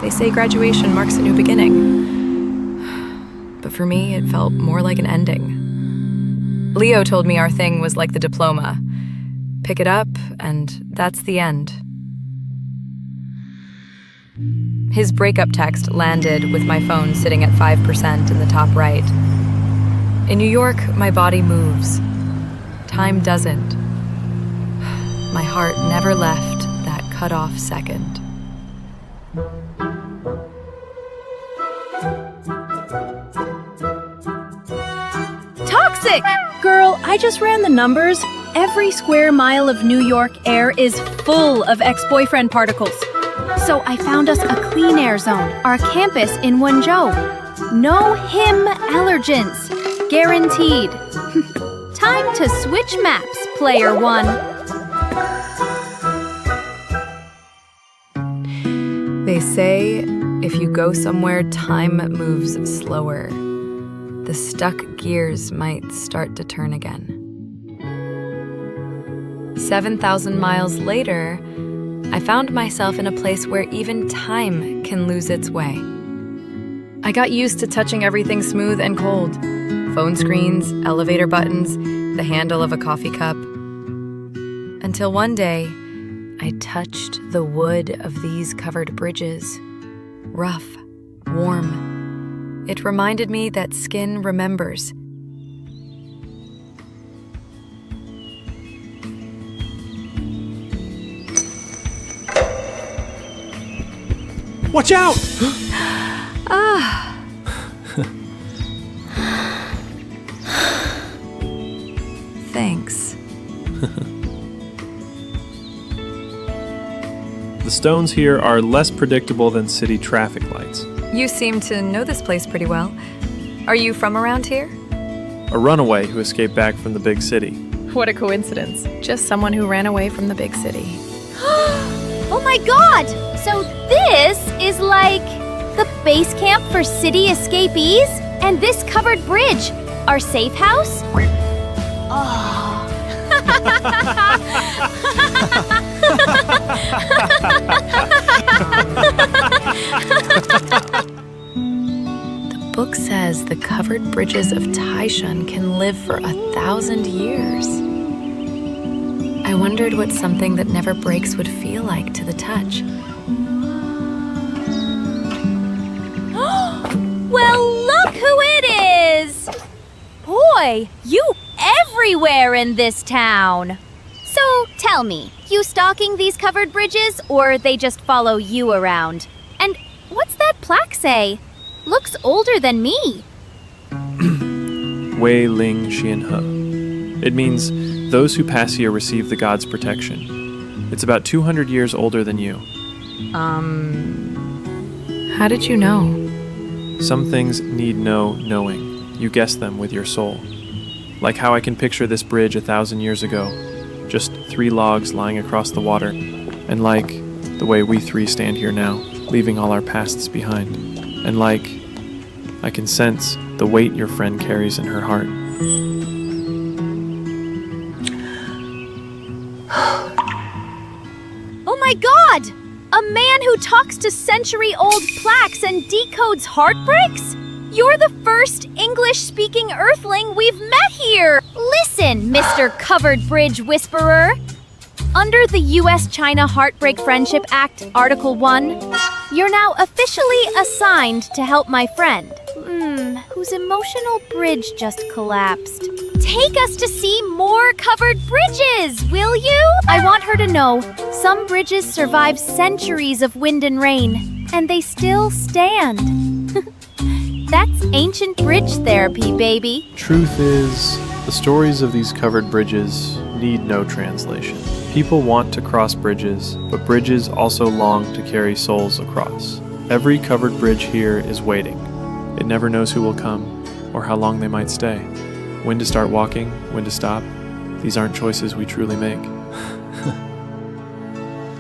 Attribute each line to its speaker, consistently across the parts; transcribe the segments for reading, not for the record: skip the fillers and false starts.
Speaker 1: They say graduation marks a new beginning. But for me, it felt more like an ending. Leo told me our thing was like the diploma. Pick it up, and that's the end. His breakup text landed with my phone sitting at 5% in the top right. In New York, my body moves. Time doesn't. My heart never left that cut-off second.
Speaker 2: Toxic! Girl, I just ran the numbers. Every square mile of New York air is full of ex-boyfriend particles. So I found us a clean air zone, our campus in Wenzhou. No him allergens. Guaranteed. Time to switch maps, player one.
Speaker 1: They say if you go somewhere time moves slower, the stuck gears might start to turn again. 7,000 miles later, I found myself in a place where even time can lose its way. I got used to touching everything smooth and cold. Phone screens, elevator buttons, the handle of a coffee cup. Until one day, I touched the wood of these covered bridges. Rough, warm. It reminded me that skin remembers.
Speaker 3: Watch out!
Speaker 1: Thanks.
Speaker 3: The stones here are less predictable than city traffic lights.
Speaker 1: You seem to know this place pretty well. Are you from around here?
Speaker 3: A runaway who escaped back from the big city.
Speaker 1: What a coincidence. Just someone who ran away from the big city.
Speaker 2: Oh my god! So this is like the base camp for city escapees? And this covered bridge, our safe house? Oh.
Speaker 1: The book says the covered bridges of Taishan can live for 1,000 years. I wondered what something that never breaks would feel like to the touch.
Speaker 2: Well, look who it is! Boy, you everywhere in this town! So, tell me, you stalking these covered bridges, or they just follow you around? And what's that plaque say? Looks older than me.
Speaker 3: Wei Ling Xianhe. It means those who pass here receive the god's protection. It's about 200 years older than you.
Speaker 1: How did you know?
Speaker 3: Some things need no knowing. You guess them with your soul. Like how I can picture this bridge 1,000 years ago. Just 3 logs lying across the water. And like the way we 3 stand here now, leaving all our pasts behind. And like I can sense the weight your friend carries in her heart.
Speaker 2: Oh my god! A man who talks to century-old plaques and decodes heartbreaks? You're the first English-speaking Earthling we've met here! Listen, Mr. Covered Bridge Whisperer! Under the U.S.-China Heartbreak Friendship Act, Article 1, you're now officially assigned to help my friend, whose emotional bridge just collapsed. Take us to see more covered bridges, will you? I want her to know some bridges survive centuries of wind and rain, and they still stand. That's ancient bridge therapy, baby.
Speaker 3: Truth is, the stories of these covered bridges need no translation. People want to cross bridges, but bridges also long to carry souls across. Every covered bridge here is waiting. It never knows who will come, or how long they might stay. When to start walking, when to stop. These aren't choices we truly make.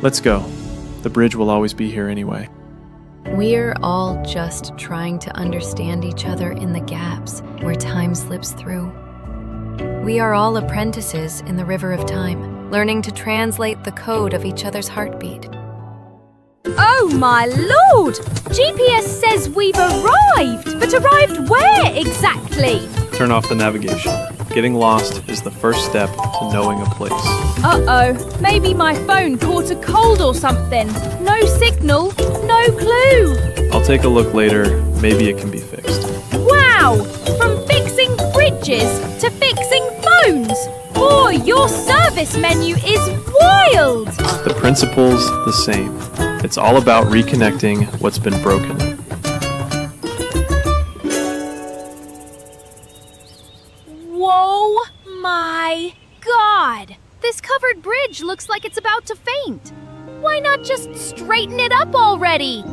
Speaker 3: Let's go. The bridge will always be here anyway.
Speaker 1: We're all just trying to understand each other in the gaps where time slips through. We are all apprentices in the river of time, learning to translate the code of each other's heartbeat.
Speaker 2: Oh my lord! GPS says we've arrived, but arrived where exactly?
Speaker 3: Turn off the navigation. Getting lost is the first step to knowing a place.
Speaker 2: Uh-oh, maybe my phone caught a cold or something. No signal, no clue.
Speaker 3: I'll take a look later. Maybe it can be fixed.
Speaker 2: Wow! From fixing bridges to fixing phones! Boy, your service menu is wild!
Speaker 3: The principle's the same. It's all about reconnecting what's been broken.
Speaker 2: Whoa my God! This covered bridge looks like it's about to faint. Why not just straighten it up already?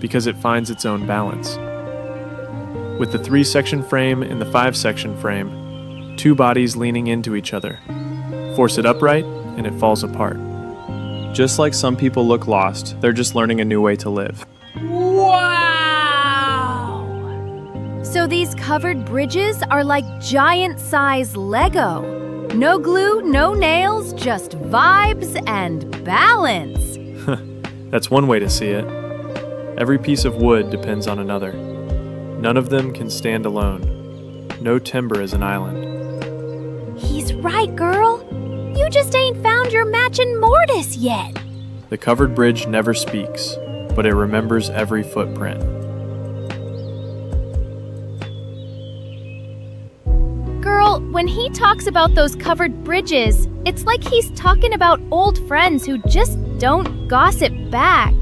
Speaker 3: Because it finds its own balance. With the 3-section frame and the 5-section frame, 2 bodies leaning into each other. Force it upright, and it falls apart. Just like some people look lost, they're just learning a new way to live.
Speaker 2: Wow! So these covered bridges are like giant-size Lego. No glue, no nails, just vibes and balance.
Speaker 3: That's one way to see it. Every piece of wood depends on another. None of them can stand alone. No timber is an island.
Speaker 2: He's right, girl. You just ain't found your matching mortise yet.
Speaker 3: The covered bridge never speaks, but it remembers every footprint.
Speaker 2: Girl, when he talks about those covered bridges, it's like he's talking about old friends who just don't gossip back.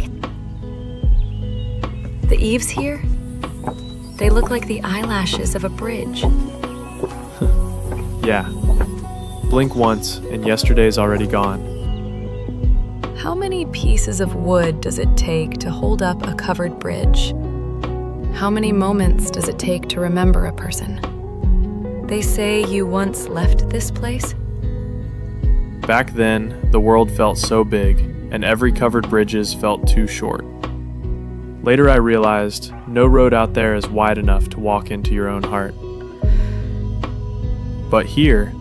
Speaker 1: The eaves here, they look like the eyelashes of a bridge.
Speaker 3: Yeah. Blink once, and yesterday's already gone.
Speaker 1: How many pieces of wood does it take to hold up a covered bridge? How many moments does it take to remember a person? They say you once left this place?
Speaker 3: Back then, the world felt so big, and every covered bridges felt too short. Later I realized, no road out there is wide enough to walk into your own heart. But here,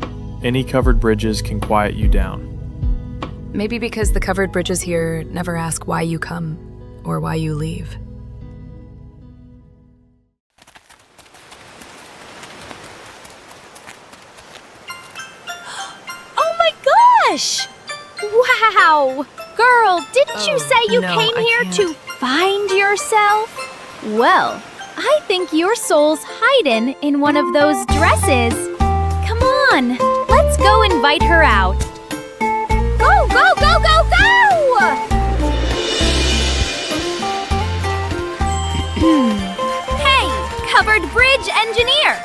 Speaker 3: any covered bridges can quiet you down.
Speaker 1: Maybe because the covered bridges here never ask why you come or why you leave.
Speaker 2: Oh my gosh! Wow! Girl, didn't you say you
Speaker 1: no,
Speaker 2: came
Speaker 1: I
Speaker 2: here
Speaker 1: can't.
Speaker 2: to find yourself? Well, I think your soul's hiding in one of those dresses. Come on, let's go invite her out. Go, go, go, go, go! Hey, covered bridge engineer!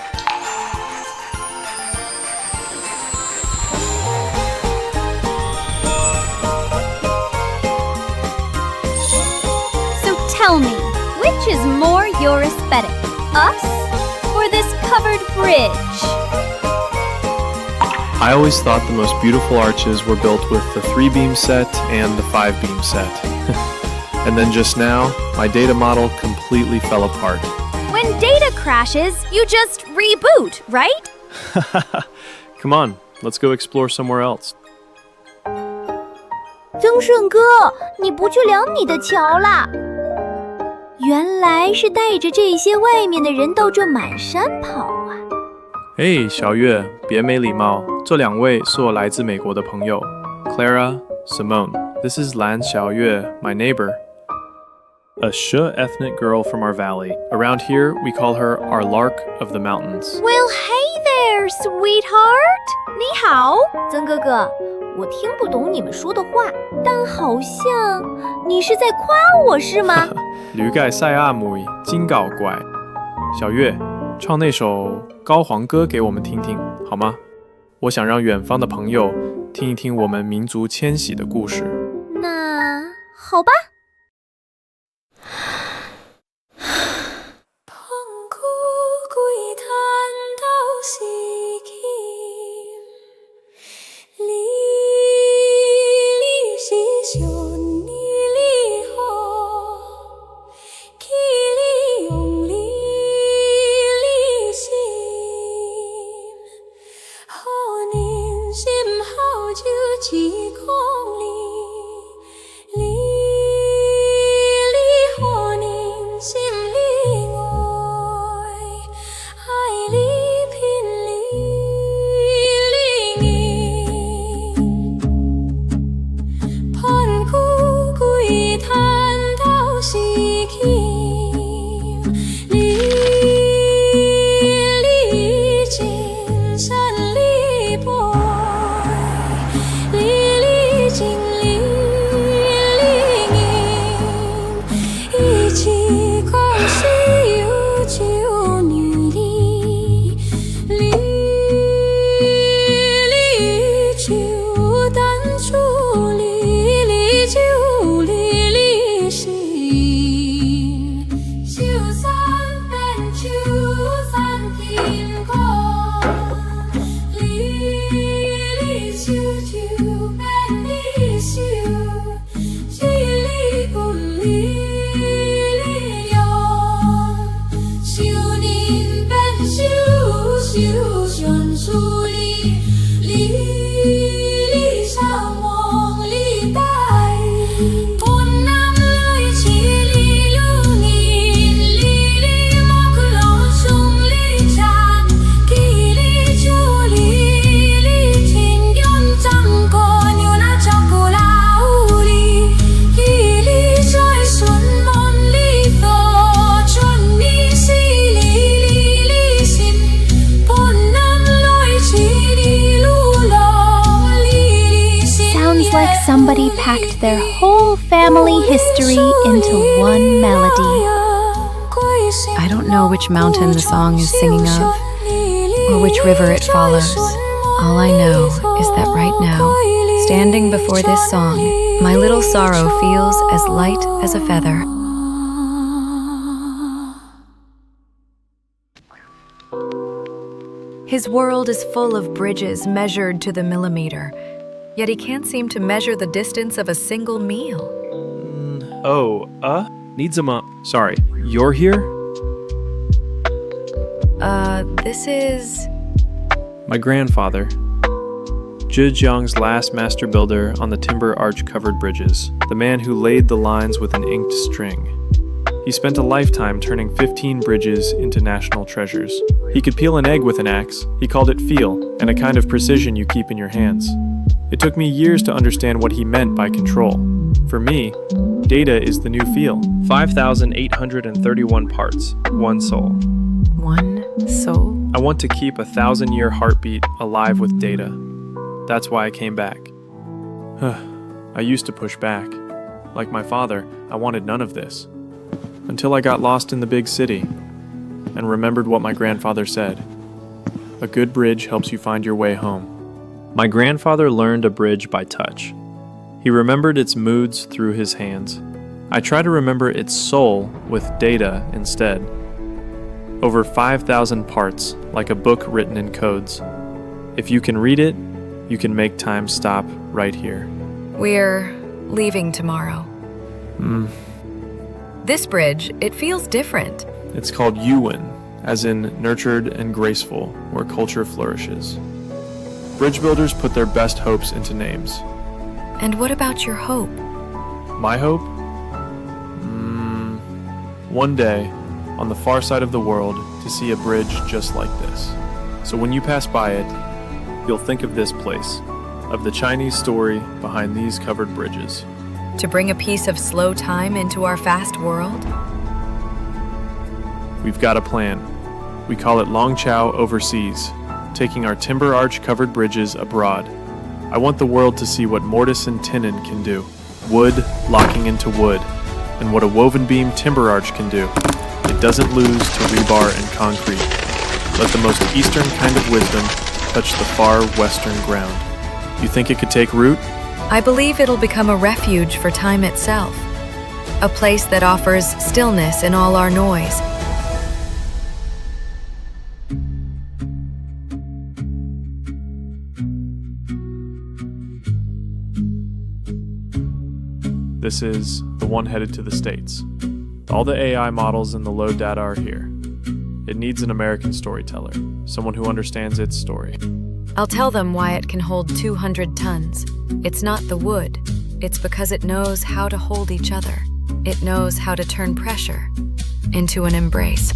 Speaker 2: So tell me, which is more your aesthetic, us or this covered bridge?
Speaker 3: I always thought the most beautiful arches were built with the 3-beam set and the 5-beam set. And then just now, my data model completely fell apart.
Speaker 2: When data crashes, you just reboot, right?
Speaker 3: Come on, let's go explore somewhere else.
Speaker 2: 曾顺哥，你不去量你的桥啦？原来是带着这些外面的人到这满山跑啊！
Speaker 3: 嘿，小月，别没礼貌。这2位是我来自美国的朋友 Clara, Simone. This is Lan Xiaoyue, my neighbor. A She ethnic girl from our valley. Around here, we call her our Lark of the Mountains.
Speaker 2: Well, hey there, sweetheart. 你好，曾哥哥。我听不懂你们说的话，但好像你是在夸我是吗？
Speaker 3: 驴盖赛阿妹，真搞怪。小月，唱那首《高皇歌》给我们听听，好吗？我想让远方的朋友听一听我们民族迁徙的故事。
Speaker 2: 那好吧。Somebody packed their whole family history into one melody.
Speaker 1: I don't know which mountain the song is singing of, or which river it follows. All I know is that right now, standing before this song, my little sorrow feels as light as a feather. His world is full of bridges measured to the millimeter, yet he can't seem to measure the distance of a single meal.
Speaker 3: Needs sorry, you're here?
Speaker 1: This is...
Speaker 3: My grandfather. Zhejiang's last master builder on the timber arch-covered bridges, the man who laid the lines with an inked string. He spent a lifetime turning 15 bridges into national treasures. He could peel an egg with an axe. He called it feel, and a kind of precision you keep in your hands. It took me years to understand what he meant by control. For me, data is the new feel. 5,831 parts, one soul.
Speaker 1: One soul?
Speaker 3: I want to keep a 1,000-year heartbeat alive with data. That's why I came back. I used to push back. Like my father, I wanted none of this. Until I got lost in the big city and remembered what my grandfather said. A good bridge helps you find your way home. My grandfather learned a bridge by touch. He remembered its moods through his hands. I try to remember its soul with data instead. Over 5,000 parts, like a book written in codes. If you can read it, you can make time stop right here.
Speaker 1: We're leaving tomorrow. This bridge, it feels different.
Speaker 3: It's called Yuan, as in nurtured and graceful, where culture flourishes. Bridge builders put their best hopes into names.
Speaker 1: And what about your hope?
Speaker 3: My hope? One day, on the far side of the world, to see a bridge just like this. So when you pass by it, you'll think of this place, of the Chinese story behind these covered bridges.
Speaker 1: To bring a piece of slow time into our fast world?
Speaker 3: We've got a plan. We call it Langchao Overseas, taking our timber arch covered bridges abroad. I want the world to see what mortise and tenon can do, wood locking into wood, and what a woven beam timber arch can do. It doesn't lose to rebar and concrete. Let the most eastern kind of wisdom touch the far western ground. You think it could take root?
Speaker 1: I believe it'll become a refuge for time itself, a place that offers stillness in all our noise.
Speaker 3: This is the one headed to the States. All the AI models and the load data are here. It needs an American storyteller, someone who understands its story.
Speaker 1: I'll tell them why it can hold 200 tons. It's not the wood. It's because it knows how to hold each other. It knows how to turn pressure into an embrace.